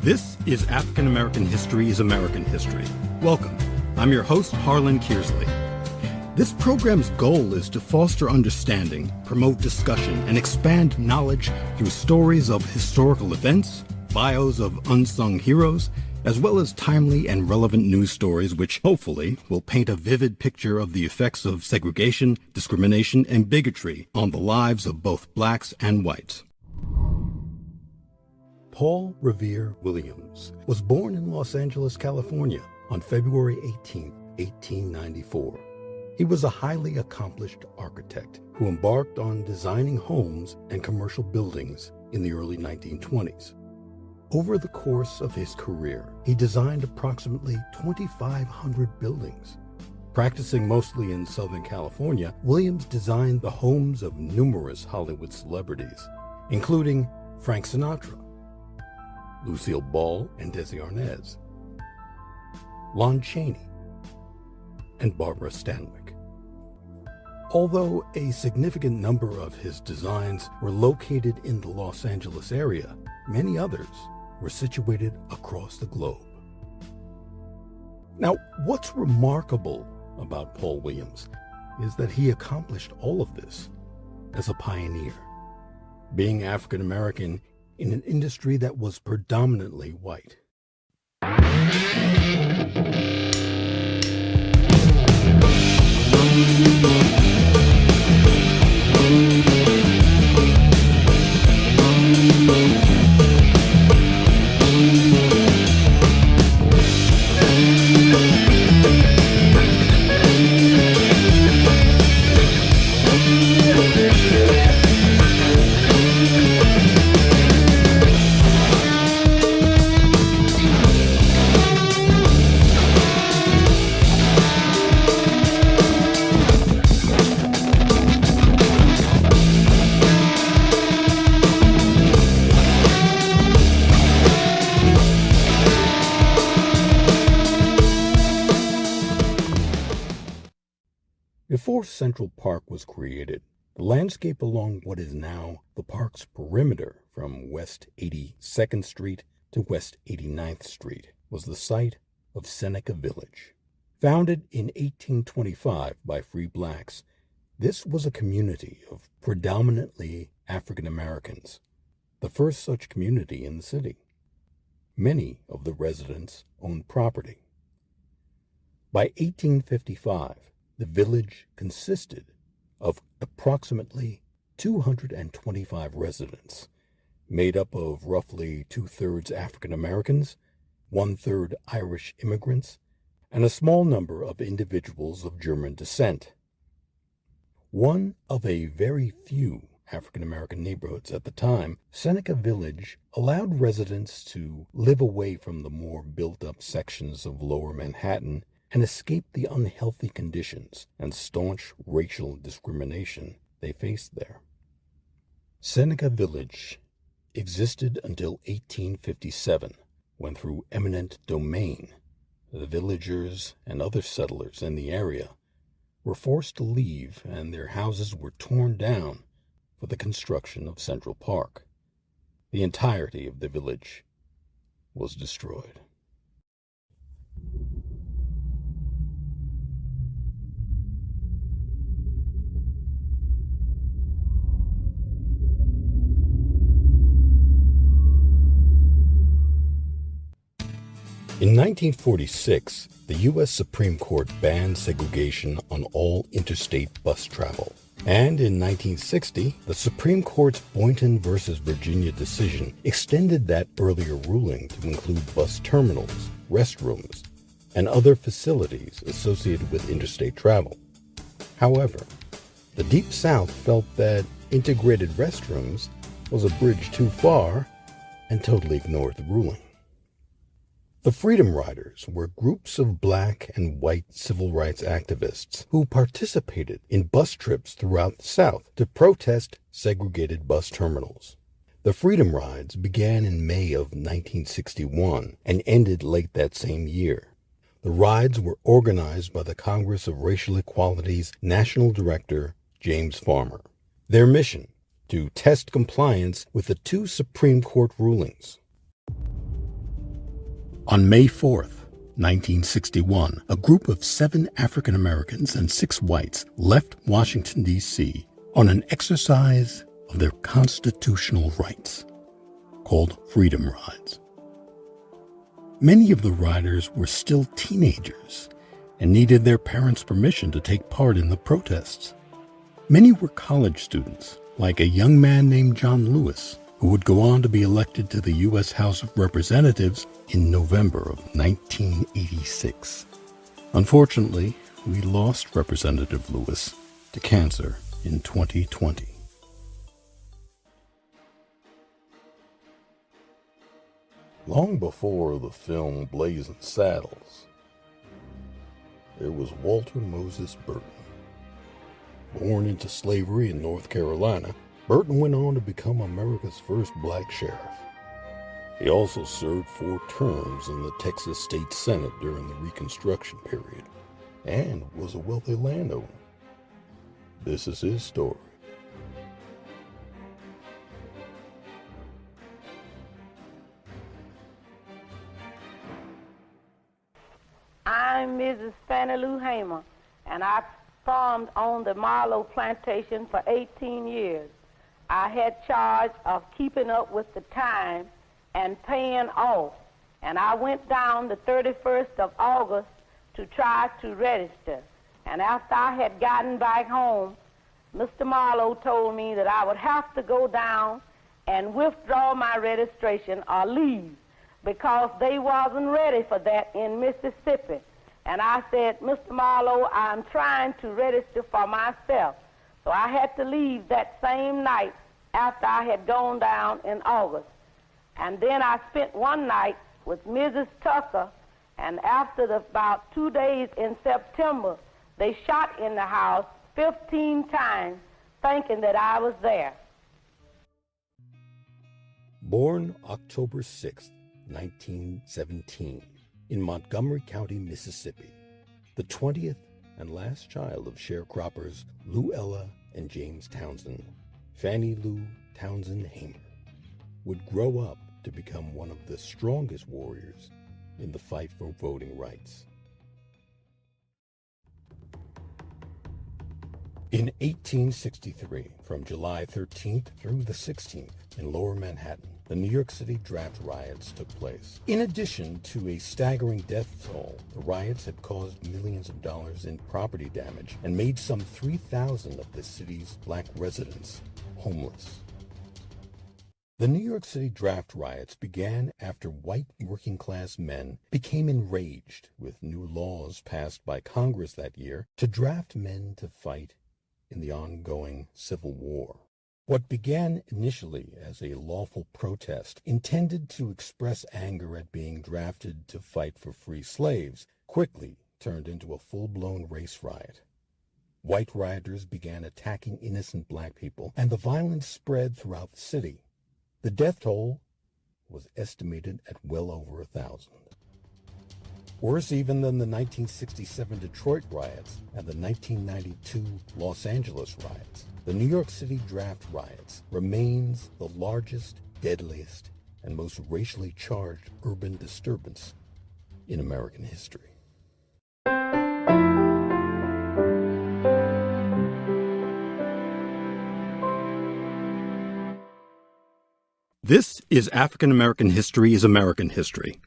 This is African American History is American History. Welcome. I'm your host, Harlan Kearsley. This program's goal is to foster understanding, promote discussion, and expand knowledge through stories of historical events, bios of unsung heroes, as well as timely and relevant news stories which hopefully will paint a vivid picture of the effects of segregation, discrimination, and bigotry on the lives of both blacks and whites. Paul Revere Williams was born in Los Angeles, California on February 18, 1894. He was a highly accomplished architect who embarked on designing homes and commercial buildings in the early 1920s. Over the course of his career, he designed approximately 2,500 buildings. Practicing mostly in Southern California, Williams designed the homes of numerous Hollywood celebrities, including Frank Sinatra, Lucille Ball and Desi Arnaz, Lon Chaney, and Barbara Stanwyck. Although a significant number of his designs were located in the Los Angeles area, many others were situated across the globe. Now, what's remarkable about Paul Williams is that he accomplished all of this as a pioneer, being African American in an industry that was predominantly white. Before Central Park was created, the landscape along what is now the park's perimeter from West 82nd Street to West 89th Street was the site of Seneca Village. Founded in 1825 by free blacks, this was a community of predominantly African Americans, the first such community in the city. Many of the residents owned property. By 1855, the village consisted of approximately 225 residents, made up of roughly 2/3 African Americans, 1/3 Irish immigrants, and a small number of individuals of German descent. One of a very few African American neighborhoods at the time, Seneca Village allowed residents to live away from the more built-up sections of Lower Manhattan and escape the unhealthy conditions and staunch racial discrimination they faced there. Seneca Village existed until 1857, when through eminent domain, the villagers and other settlers in the area were forced to leave and their houses were torn down for the construction of Central Park. The entirety of the village was destroyed. In 1946, the U.S. Supreme Court banned segregation on all interstate bus travel. And in 1960, the Supreme Court's Boynton v. Virginia decision extended that earlier ruling to include bus terminals, restrooms, and other facilities associated with interstate travel. However, the Deep South felt that integrated restrooms was a bridge too far and totally ignored the ruling. The Freedom Riders were groups of black and white civil rights activists who participated in bus trips throughout the South to protest segregated bus terminals. The Freedom Rides began in May of 1961 and ended late that same year. The rides were organized by the Congress of Racial Equality's National Director, James Farmer. Their mission: to test compliance with the two Supreme Court rulings. On May 4th, 1961, a group of 7 African Americans and 6 whites left Washington, D.C. on an exercise of their constitutional rights, called Freedom Rides. Many of the riders were still teenagers and needed their parents' permission to take part in the protests. Many were college students, like a young man named John Lewis, who would go on to be elected to the U.S. House of Representatives in November of 1986. Unfortunately, we lost Representative Lewis to cancer in 2020. Long before the film Blazing Saddles, there was Walter Moses Burton. Born into slavery in North Carolina, Burton went on to become America's first black sheriff. He also served 4 terms in the Texas State Senate during the Reconstruction period and was a wealthy landowner. This is his story. I'm Mrs. Fannie Lou Hamer, and I farmed on the Marlowe plantation for 18 years. I had charge of keeping up with the time and paying off, and I went down the 31st of August to try to register. And after I had gotten back home, Mr. Marlowe told me that I would have to go down and withdraw my registration or leave because they wasn't ready for that in Mississippi. And I said, Mr. Marlowe, I'm trying to register for myself. So I had to leave that same night after I had gone down in August. And then I spent one night with Mrs. Tucker, and after about 2 days in September, they shot in the house 15 times, thinking that I was there. Born October 6, 1917, in Montgomery County, Mississippi, the 20th and last child of sharecroppers Luella and James Townsend, Fannie Lou Townsend Hamer would grow up to become one of the strongest warriors in the fight for voting rights. In 1863, from July 13th through the 16th, in Lower Manhattan, the New York City draft riots took place. In addition to a staggering death toll, the riots had caused millions of dollars in property damage and made some 3,000 of the city's black residents homeless. The New York City draft riots began after white working-class men became enraged with new laws passed by Congress that year to draft men to fight in the ongoing Civil War. What began initially as a lawful protest intended to express anger at being drafted to fight for free slaves quickly turned into a full-blown race riot. White rioters began attacking innocent black people, and the violence spread throughout the city. The death toll was estimated at well over 1,000. Worse even than the 1967 Detroit riots and the 1992 Los Angeles riots, the New York City draft riots remains the largest, deadliest, and most racially charged urban disturbance in American history. This is African American History is American History.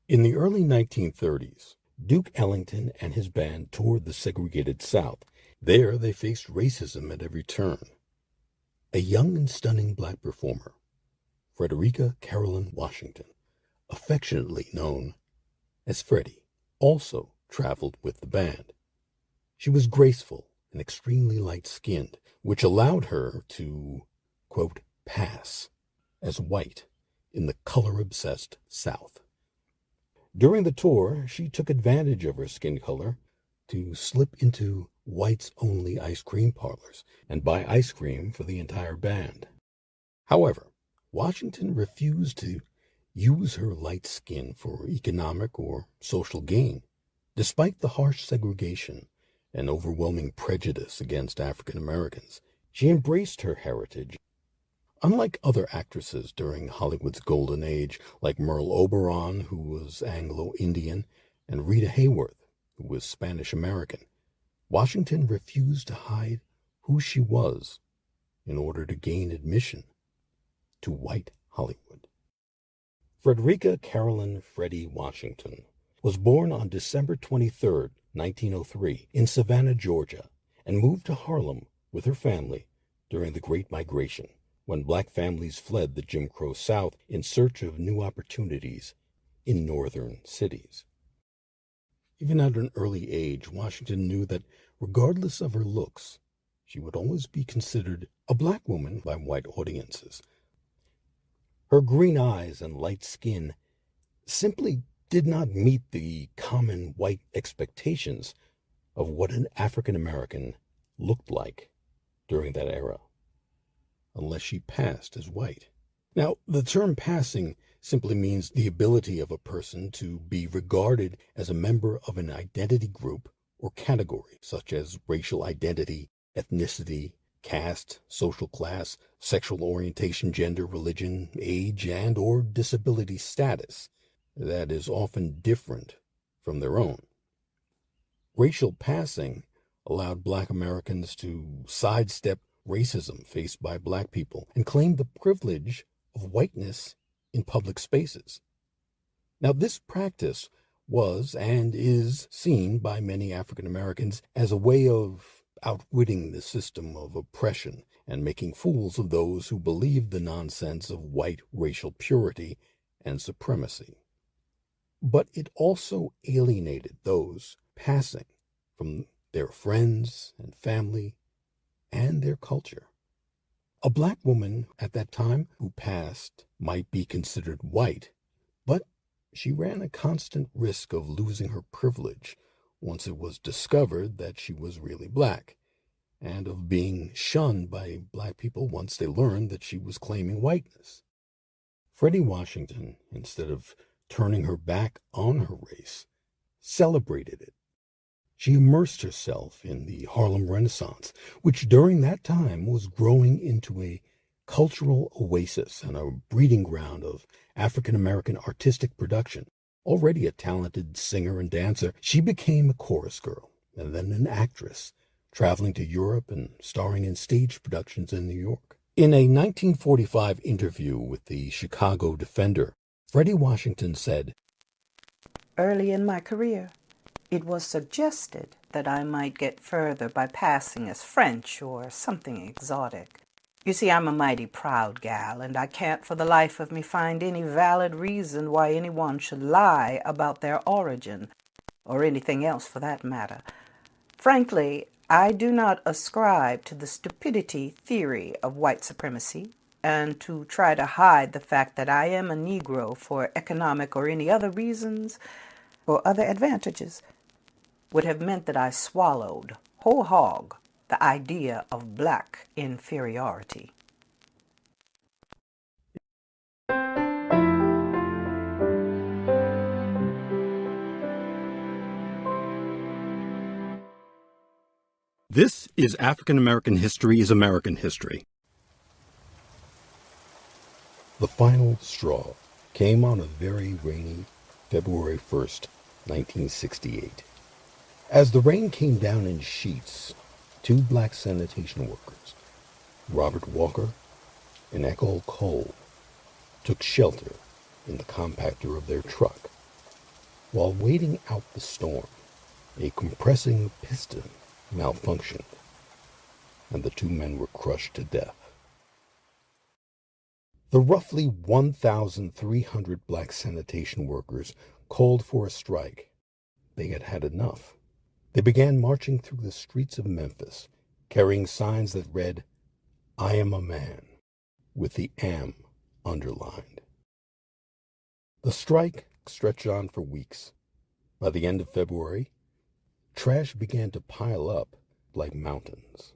In the early 1930s, Duke Ellington and his band toured the segregated South. There, they faced racism at every turn. A young and stunning black performer, Frederica Carolyn Washington, affectionately known as Freddie, also traveled with the band. She was graceful and extremely light-skinned, which allowed her to, quote, pass as white in the color-obsessed South. During the tour, she took advantage of her skin color to slip into whites-only ice cream parlors and buy ice cream for the entire band. However, Washington refused to use her light skin for economic or social gain. Despite the harsh segregation and overwhelming prejudice against African Americans, she embraced her heritage. Unlike other actresses during Hollywood's golden age, like Merle Oberon, who was Anglo-Indian, and Rita Hayworth, who was Spanish-American, Washington refused to hide who she was in order to gain admission to white Hollywood. Frederica Carolyn Freddie Washington was born on December 23, 1903, in Savannah, Georgia, and moved to Harlem with her family during the Great Migration, when black families fled the Jim Crow South in search of new opportunities in northern cities. Even at an early age, Washington knew that regardless of her looks, she would always be considered a black woman by white audiences. Her green eyes and light skin simply did not meet the common white expectations of what an African American looked like during that era, unless she passed as white. Now, the term passing simply means the ability of a person to be regarded as a member of an identity group or category, such as racial identity, ethnicity, caste, social class, sexual orientation, gender, religion, age, and or disability status that is often different from their own. Racial passing allowed black Americans to sidestep racism faced by black people and claim the privilege of whiteness in public spaces. Now, this practice was and is seen by many African Americans as a way of outwitting the system of oppression and making fools of those who believed the nonsense of white racial purity and supremacy. But it also alienated those passing from their friends and family and their culture. A black woman at that time who passed might be considered white, but she ran a constant risk of losing her privilege once it was discovered that she was really black, and of being shunned by black people once they learned that she was claiming whiteness. Freddie Washington, instead of turning her back on her race, celebrated it. She immersed herself in the Harlem Renaissance, which during that time was growing into a cultural oasis and a breeding ground of African American artistic production. Already a talented singer and dancer, she became a chorus girl and then an actress, traveling to Europe and starring in stage productions in New York. In a 1945 interview with the Chicago Defender, Freddie Washington said, "Early in my career, it was suggested that I might get further by passing as French or something exotic. You see, I'm a mighty proud gal, and I can't for the life of me find any valid reason why anyone should lie about their origin, or anything else for that matter. Frankly, I do not ascribe to the stupidity theory of white supremacy, and to try to hide the fact that I am a Negro for economic or any other reasons or other advantages would have meant that I swallowed whole hog the idea of black inferiority." This is African American History is American History. The final straw came on a very rainy February 1st, 1968. As the rain came down in sheets, two black sanitation workers, Robert Walker and Ethel Cole, took shelter in the compactor of their truck. While waiting out the storm, a compressing piston malfunctioned, and the two men were crushed to death. The roughly 1,300 black sanitation workers called for a strike. They had had enough. They began marching through the streets of Memphis, carrying signs that read, "I am a man," with the "am" underlined. The strike stretched on for weeks. By the end of February, trash began to pile up like mountains.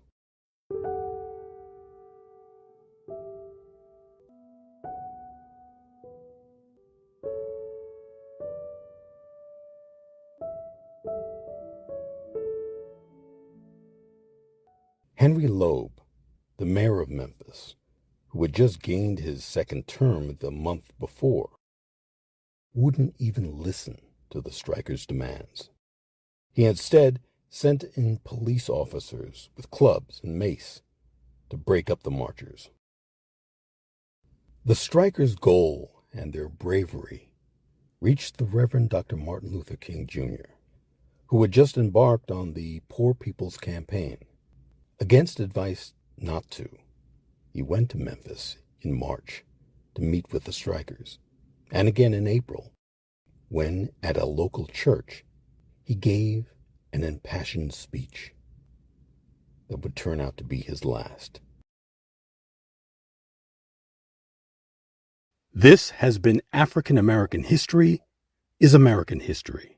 Henry Loeb, the mayor of Memphis, who had just gained his second term the month before, wouldn't even listen to the strikers' demands. He instead sent in police officers with clubs and mace to break up the marchers. The strikers' goal and their bravery reached the Reverend Dr. Martin Luther King Jr., who had just embarked on the Poor People's Campaign. Against advice not to, he went to Memphis in March to meet with the strikers, and again in April, when at a local church he gave an impassioned speech that would turn out to be his last. This has been African American History is American History.